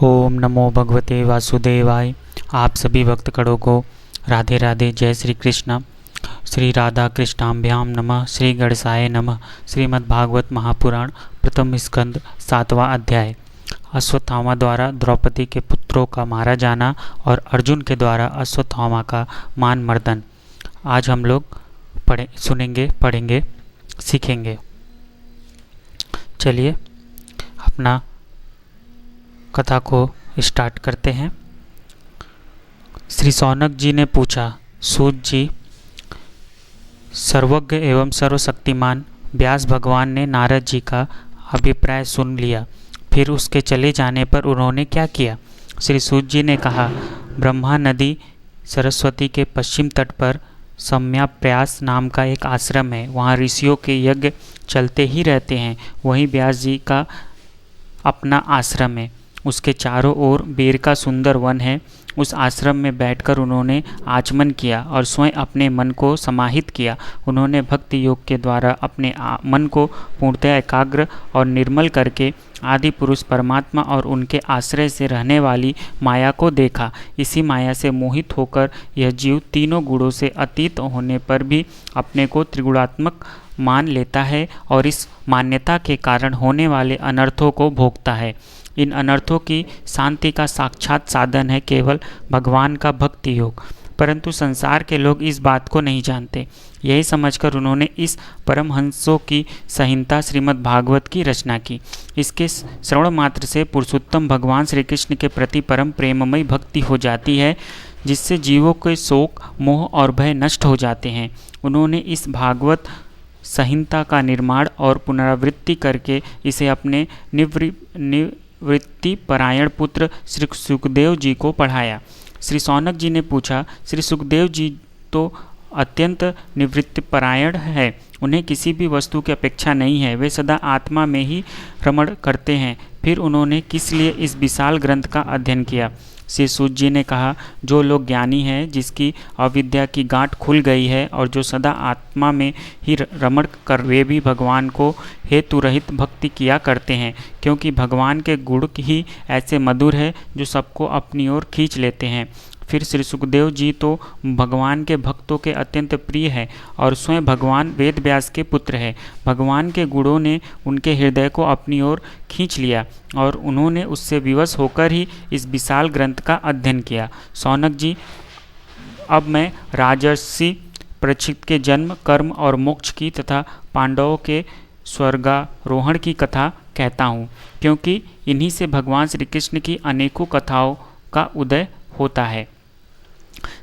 ओम नमो भगवते वासुदेवाय। आप सभी भक्तगणों को राधे राधे, जय श्री कृष्ण। श्री राधा कृष्णाभ्याम नमः। श्री गणेशाय नमः। श्रीमद् भागवत महापुराण प्रथम स्कंद 7वां अध्याय। अश्वत्थामा द्वारा द्रौपदी के पुत्रों का मारा जाना और अर्जुन के द्वारा अश्वत्थामा का मान मर्दन। आज हम लोग पढ़ेंगे सीखेंगे। चलिए अपना कथा को स्टार्ट करते हैं। श्री सौनक जी ने पूछा, सूत जी, सर्वज्ञ एवं सर्वशक्तिमान व्यास भगवान ने नारद जी का अभिप्राय सुन लिया, फिर उसके चले जाने पर उन्होंने क्या किया? श्री सूत जी ने कहा, ब्रह्मा नदी सरस्वती के पश्चिम तट पर सम्याप्रयास नाम का एक आश्रम है। वहाँ ऋषियों के यज्ञ चलते ही रहते हैं। वहीं व्यास जी का अपना आश्रम है। उसके चारों ओर बेर का सुंदर वन है। उस आश्रम में बैठकर उन्होंने आचमन किया और स्वयं अपने मन को समाहित किया। उन्होंने भक्ति योग के द्वारा अपने मन को पूर्णतः एकाग्र और निर्मल करके आदि पुरुष परमात्मा और उनके आश्रय से रहने वाली माया को देखा। इसी माया से मोहित होकर यह जीव तीनों गुणों से अतीत होने पर भी अपने को त्रिगुणात्मक मान लेता है और इस मान्यता के कारण होने वाले अनर्थों को भोगता है। इन अनर्थों की शांति का साक्षात साधन है केवल भगवान का भक्ति योग। परंतु संसार के लोग इस बात को नहीं जानते। यही समझकर उन्होंने इस परमहंसों की संहिता श्रीमद् भागवत की रचना की। इसके श्रवण मात्र से पुरुषोत्तम भगवान श्री कृष्ण के प्रति परम प्रेममयी भक्ति हो जाती है, जिससे जीवों के शोक, मोह और भय नष्ट हो जाते हैं। उन्होंने इस भागवत संहिता का निर्माण और पुनरावृत्ति करके इसे अपने निवृत्ति परायण पुत्र श्री सुखदेव जी को पढ़ाया। श्री सौनक जी ने पूछा, श्री सुखदेव जी तो अत्यंत निवृत्ति परायण है। उन्हें किसी भी वस्तु की अपेक्षा नहीं है। वे सदा आत्मा में ही रमण करते हैं। फिर उन्होंने किस लिए इस विशाल ग्रंथ का अध्ययन किया? श्री सूत जी ने कहा, जो लोग ज्ञानी हैं, जिसकी अविद्या की गांठ खुल गई है और जो सदा आत्मा में ही रमण कर, वे भी भगवान को हेतु रहित भक्ति किया करते हैं, क्योंकि भगवान के गुण ही ऐसे मधुर है जो सबको अपनी ओर खींच लेते हैं। फिर श्री सुखदेव जी तो भगवान के भक्तों के अत्यंत प्रिय है और स्वयं भगवान वेद व्यास के पुत्र है। भगवान के गुणों ने उनके हृदय को अपनी ओर खींच लिया और उन्होंने उससे विवश होकर ही इस विशाल ग्रंथ का अध्ययन किया। सौनक जी, अब मैं राजर्षि परीक्षित के जन्म, कर्म और मोक्ष की तथा पांडवों के स्वर्गारोहण की कथा कहता हूँ, क्योंकि इन्हीं से भगवान श्री कृष्ण की अनेकों कथाओं का उदय होता है।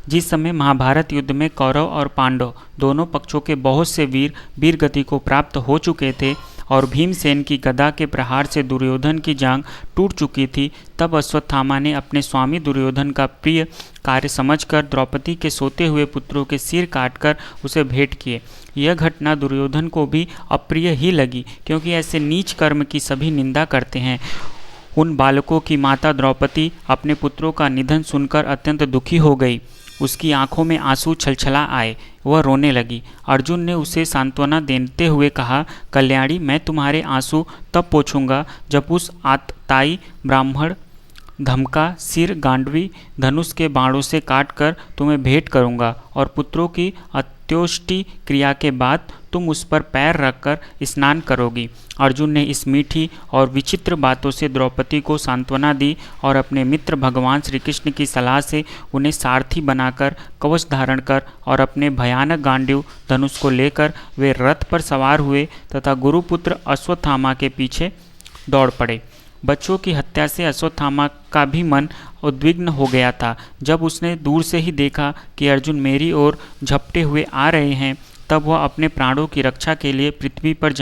जिस समय महाभारत युद्ध में कौरव और पांडव दोनों पक्षों के बहुत से वीर गति को प्राप्त हो चुके थे और भीमसेन की गदा के प्रहार से दुर्योधन की जांघ टूट चुकी थी, तब अश्वत्थामा ने अपने स्वामी दुर्योधन का प्रिय कार्य समझकर द्रौपदी के सोते हुए पुत्रों के सिर काटकर उसे भेंट किए। यह घटना दुर्योधन को भी अप्रिय ही लगी, क्योंकि ऐसे नीच कर्म की सभी निंदा करते हैं। उन बालकों की माता द्रौपदी अपने पुत्रों का निधन सुनकर अत्यंत दुखी हो गई। उसकी आंखों में आंसू छलछला आए। वह रोने लगी। अर्जुन ने उसे सांत्वना देते हुए कहा, कल्याणी, मैं तुम्हारे आंसू तब पोंछूंगा जब उस आतताई ब्राह्मण धमका सिर गांडवी धनुष के बाणों से काटकर तुम्हें भेंट करूंगा और पुत्रों की अंत्योष्टि क्रिया के बाद तुम उस पर पैर रखकर स्नान करोगी। अर्जुन ने इस मीठी और विचित्र बातों से द्रौपदी को सांत्वना दी और अपने मित्र भगवान श्री कृष्ण की सलाह से उन्हें सारथी बनाकर कवच धारण कर और अपने भयानक गांडीव धनुष को लेकर वे रथ पर सवार हुए तथा गुरुपुत्र अश्वत्थामा के पीछे दौड़ पड़े। बच्चों की हत्या से अश्वत्थामा का भी मन उद्विग्न हो गया था। जब उसने दूर से ही देखा कि अर्जुन मेरी ओर झपटे हुए आ रहे हैं, तब वह अपने प्राणों की रक्षा के लिए पृथ्वी पर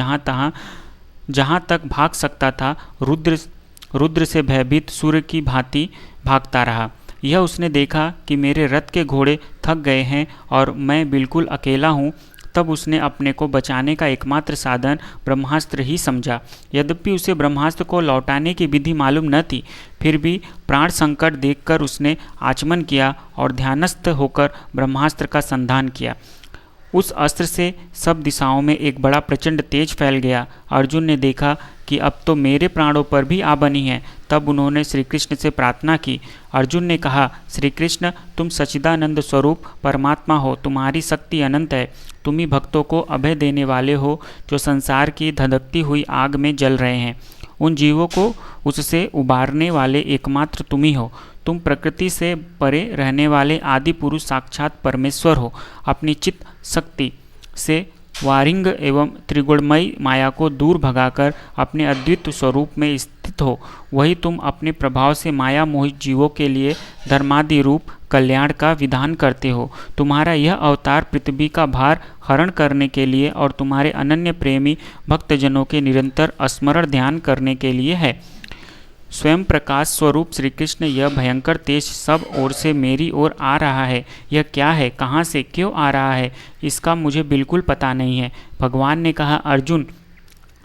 जहाँ तक भाग सकता था रुद्र से भयभीत सूर्य की भांति भागता रहा। यह उसने देखा कि मेरे रथ के घोड़े थक गए हैं और मैं बिल्कुल अकेला हूँ। तब उसने अपने को बचाने का एकमात्र साधन ब्रह्मास्त्र ही समझा। यद्यपि उसे ब्रह्मास्त्र को लौटाने की विधि मालूम न थी, फिर भी प्राण संकट देखकर उसने आचमन किया और ध्यानस्थ होकर ब्रह्मास्त्र का संधान किया। उस अस्त्र से सब दिशाओं में एक बड़ा प्रचंड तेज फैल गया। अर्जुन ने देखा कि अब तो मेरे प्राणों पर भी आ बनी है। तब उन्होंने श्री कृष्ण से प्रार्थना की। अर्जुन ने कहा, श्री कृष्ण, तुम सच्चिदानंद स्वरूप परमात्मा हो, तुम्हारी शक्ति अनंत है। तुम ही भक्तों को अभय देने वाले हो जो संसार की धधकती हुई आग में जल रहे हैं। उन जीवों को उससे उबारने वाले एकमात्र तुम ही हो। तुम प्रकृति से परे रहने वाले आदि पुरुष साक्षात परमेश्वर हो। अपनी चित्त शक्ति से वारिंग एवं त्रिगुणमयी माया को दूर भगाकर अपने अद्वितीय स्वरूप में स्थित हो। वही तुम अपने प्रभाव से माया मोहित जीवों के लिए धर्मादि रूप कल्याण का विधान करते हो। तुम्हारा यह अवतार पृथ्वी का भार हरण करने के लिए और तुम्हारे अनन्य प्रेमी भक्तजनों के निरंतर स्मरण ध्यान करने के लिए है। स्वयं प्रकाश स्वरूप श्री कृष्ण, यह भयंकर तेज सब ओर से मेरी ओर आ रहा है। यह क्या है, कहाँ से, क्यों आ रहा है, इसका मुझे बिल्कुल पता नहीं है। भगवान ने कहा, अर्जुन,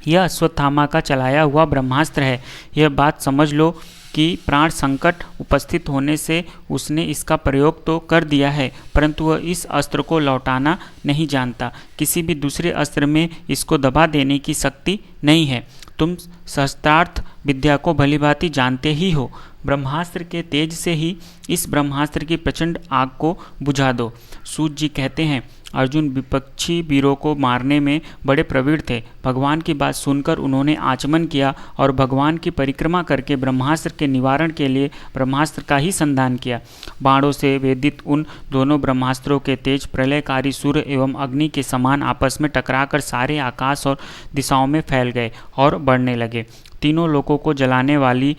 यह अश्वत्थामा का चलाया हुआ ब्रह्मास्त्र है। यह बात समझ लो कि प्राण संकट उपस्थित होने से उसने इसका प्रयोग तो कर दिया है, परंतु वह इस अस्त्र को लौटाना नहीं जानता। किसी भी दूसरे अस्त्र में इसको दबा देने की शक्ति नहीं है। तुम शस्त्रार्थ विद्या को भलीभांति जानते ही हो। ब्रह्मास्त्र के तेज से ही इस ब्रह्मास्त्र की प्रचंड आग को बुझा दो। सूत जी कहते हैं, अर्जुन विपक्षी वीरों को मारने में बड़े प्रवीण थे। भगवान की बात सुनकर उन्होंने आचमन किया और भगवान की परिक्रमा करके ब्रह्मास्त्र के निवारण के लिए ब्रह्मास्त्र का ही संधान किया। बाणों से वेदित उन दोनों ब्रह्मास्त्रों के तेज प्रलयकारी सूर्य एवं अग्नि के समान आपस में टकराकर सारे आकाश और दिशाओं में फैल गए और बढ़ने लगे। तीनों लोकों को जलाने वाली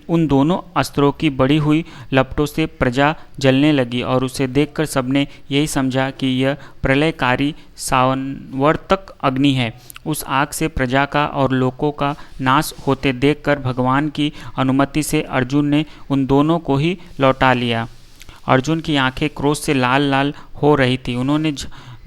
उन दोनों अस्त्रों की बढ़ी हुई लपटों से प्रजा जलने लगी और उसे देखकर सबने यही समझा कि यह प्रलयकारी सावनवर्तक अग्नि है। उस आग से प्रजा का और लोकों का नाश होते देखकर भगवान की अनुमति से अर्जुन ने उन दोनों को ही लौटा लिया। अर्जुन की आंखें क्रोध से लाल लाल हो रही थी। उन्होंने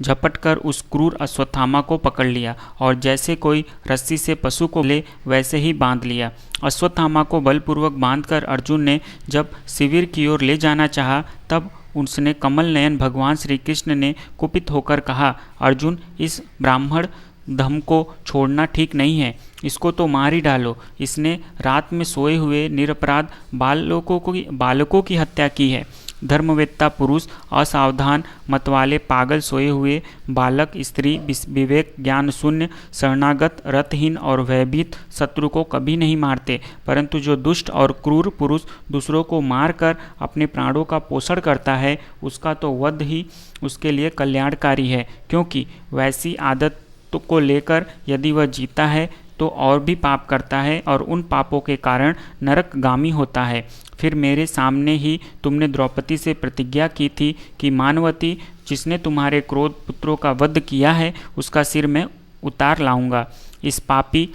झपटकर उस क्रूर अश्वत्थामा को पकड़ लिया और जैसे कोई रस्सी से पशु को ले वैसे ही बांध लिया। अश्वत्थामा को बलपूर्वक बांधकर अर्जुन ने जब शिविर की ओर ले जाना चाहा, तब उसने कमल नयन भगवान श्री कृष्ण ने कुपित होकर कहा, अर्जुन, इस ब्राह्मण धम को छोड़ना ठीक नहीं है। इसको तो मार ही डालो। इसने रात में सोए हुए निरपराध बालकों की हत्या की है। धर्मवेत्ता पुरुष, असावधान मतवाले पागल सोए हुए बालक, स्त्री, विवेक ज्ञान शून्य, शरणागत, रतहीन और भयभीत शत्रु को कभी नहीं मारते, परंतु जो दुष्ट और क्रूर पुरुष दूसरों को मारकर अपने प्राणों का पोषण करता है, उसका तो वध ही उसके लिए कल्याणकारी है, क्योंकि वैसी आदत को लेकर यदि वह जीता है तो और भी पाप करता है और उन पापों के कारण नरकगामी होता है। फिर मेरे सामने ही तुमने द्रौपदी से प्रतिज्ञा की थी कि मानवती, जिसने तुम्हारे क्रोध पुत्रों का वध किया है, उसका सिर मैं उतार लाऊंगा। इस पापी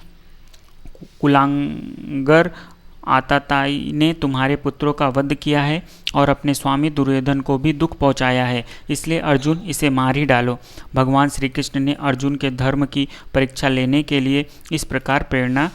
कुलांगर आताताई ने तुम्हारे पुत्रों का वध किया है और अपने स्वामी दुर्योधन को भी दुख पहुंचाया है, इसलिए अर्जुन, इसे मार ही डालो। भगवान श्री कृष्ण ने अर्जुन के धर्म की परीक्षा लेने के लिए इस प्रकार प्रेरणा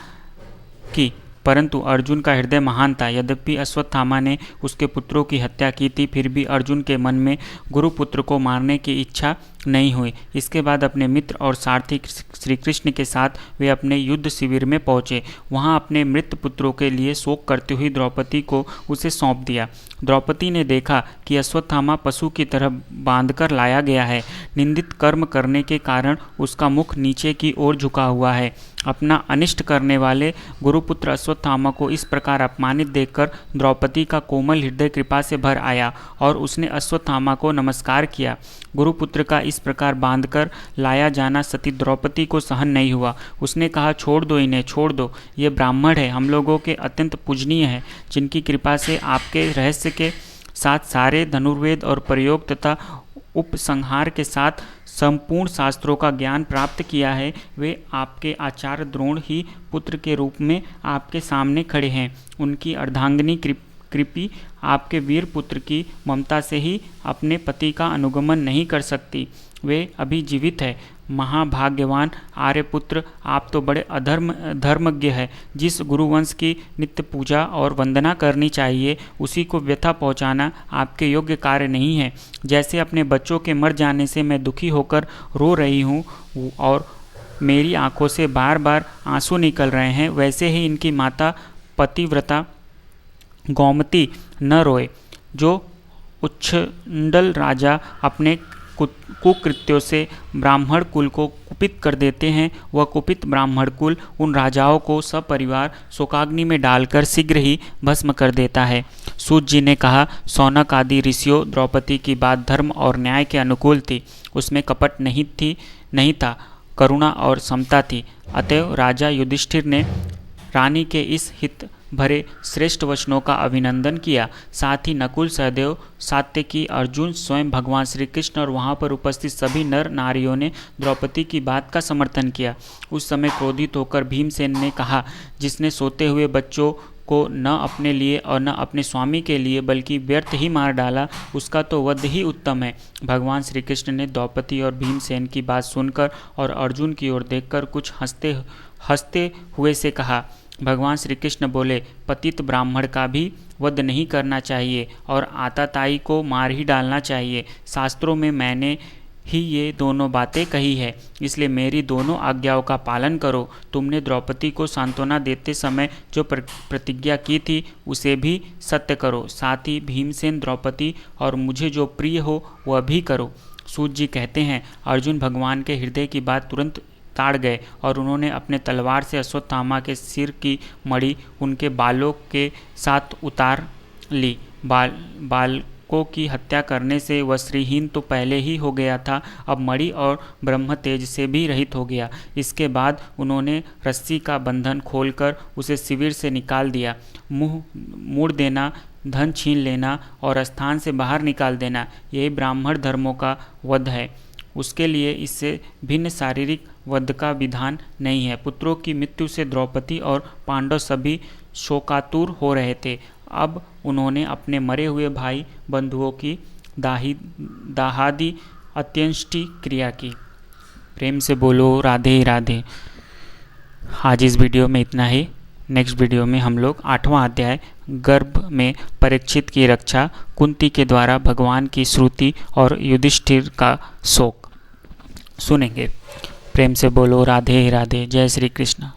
की, परंतु अर्जुन का हृदय महान था। यद्यपि अश्वत्थामा ने उसके पुत्रों की हत्या की थी, फिर भी अर्जुन के मन में गुरुपुत्र को मारने की इच्छा नहीं हुई। इसके बाद अपने मित्र और सारथी श्री कृष्ण के साथ वे अपने युद्ध शिविर में पहुँचे। वहाँ अपने मृत पुत्रों के लिए शोक करती हुई द्रौपदी को उसे सौंप दिया। द्रौपदी ने देखा कि अश्वत्थामा पशु की तरह बांधकर लाया गया है। निंदित कर्म करने के कारण उसका मुख नीचे की ओर झुका हुआ है। अपना अनिष्ट करने वाले गुरुपुत्र अश्वत्थामा को इस प्रकार अपमानित देखकर द्रौपदी का कोमल हृदय कृपा से भर आया और उसने अश्वत्थामा को नमस्कार किया। गुरुपुत्र का इस प्रकार बांधकर लाया जाना सती द्रौपदी को सहन नहीं हुआ। उसने कहा, छोड़ दो इन्हें, छोड़ दो। ये ब्राह्मण है, हम लोगों के अत्यंत पूजनीय है, जिनकी कृपा से आपके रहस्य के साथ सारे धनुर्वेद और प्रयोग तथा उपसंहार के साथ संपूर्ण शास्त्रों का ज्ञान प्राप्त किया है। वे आपके आचार्य द्रोण ही पुत्र के रूप में आपके सामने खड़े हैं। उनकी अर्धांगिनी कृपी आपके वीर पुत्र की ममता से ही अपने पति का अनुगमन नहीं कर सकती। वे अभी जीवित है। महाभाग्यवान आर्यपुत्र, आप तो बड़े धर्मज्ञ है। जिस गुरुवंश की नित्य पूजा और वंदना करनी चाहिए, उसी को व्यथा पहुंचाना आपके योग्य कार्य नहीं है। जैसे अपने बच्चों के मर जाने से मैं दुखी होकर रो रही हूँ और मेरी आंखों से बार बार आंसू निकल रहे हैं, वैसे ही इनकी माता पतिव्रता गोमती न रोए। जो उच्छृंखल राजा अपने कुकृत्यों से ब्राह्मण कुल को कुपित कर देते हैं, वह कुपित ब्राह्मण कुल उन राजाओं को सपरिवार शोकाग्नि में डालकर शीघ्र ही भस्म कर देता है। सूत जी ने कहा, शौनक आदि ऋषियों, द्रौपदी की बात धर्म और न्याय के अनुकूल थी। उसमें कपट नहीं था, करुणा और समता थी। अतएव राजा युधिष्ठिर ने रानी के इस हित भरे श्रेष्ठ वचनों का अभिनंदन किया। साथ ही नकुल, सहदेव, सात्यकी, अर्जुन, स्वयं भगवान श्री कृष्ण और वहाँ पर उपस्थित सभी नर नारियों ने द्रौपदी की बात का समर्थन किया। उस समय क्रोधित होकर भीमसेन ने कहा, जिसने सोते हुए बच्चों को न अपने लिए और न अपने स्वामी के लिए बल्कि व्यर्थ ही मार डाला, उसका तो वध ही उत्तम है। भगवान श्री कृष्ण ने द्रौपदी और भीमसेन की बात सुनकर और अर्जुन की ओर देखकर कुछ हंसते हुए से कहा। भगवान श्री कृष्ण बोले, पतित ब्राह्मण का भी वध नहीं करना चाहिए और आताताई को मार ही डालना चाहिए। शास्त्रों में मैंने ही ये दोनों बातें कही है, इसलिए मेरी दोनों आज्ञाओं का पालन करो। तुमने द्रौपदी को सांत्वना देते समय जो प्रतिज्ञा की थी, उसे भी सत्य करो। साथ ही भीमसेन, द्रौपदी और मुझे जो प्रिय हो वह भी करो। सूत जी कहते हैं, अर्जुन भगवान के हृदय की बात तुरंत ताड़ गए और उन्होंने अपने तलवार से अश्वत्थामा के सिर की मणि उनके बालों के साथ उतार ली। बालकों की हत्या करने से वह श्रीहीन तो पहले ही हो गया था, अब मणि और ब्रह्म तेज से भी रहित हो गया। इसके बाद उन्होंने रस्सी का बंधन खोलकर उसे शिविर से निकाल दिया। मुंह मोड़ देना, धन छीन लेना और स्थान से बाहर निकाल देना, यही ब्राह्मण धर्मों का वध है। उसके लिए इससे भिन्न शारीरिक वध का विधान नहीं है। पुत्रों की मृत्यु से द्रौपदी और पांडव सभी शोकातुर हो रहे थे। अब उन्होंने अपने मरे हुए भाई बंधुओं की दाहादि अंत्येष्टि क्रिया की। प्रेम से बोलो राधे राधे। आज इस वीडियो में इतना ही। नेक्स्ट वीडियो में हम लोग 8वां अध्याय गर्भ में परीक्षित की रक्षा, कुंती के द्वारा भगवान की श्रुति और युधिष्ठिर का शोक सुनेंगे। प्रेम से बोलो राधे राधे। जय श्री कृष्ण।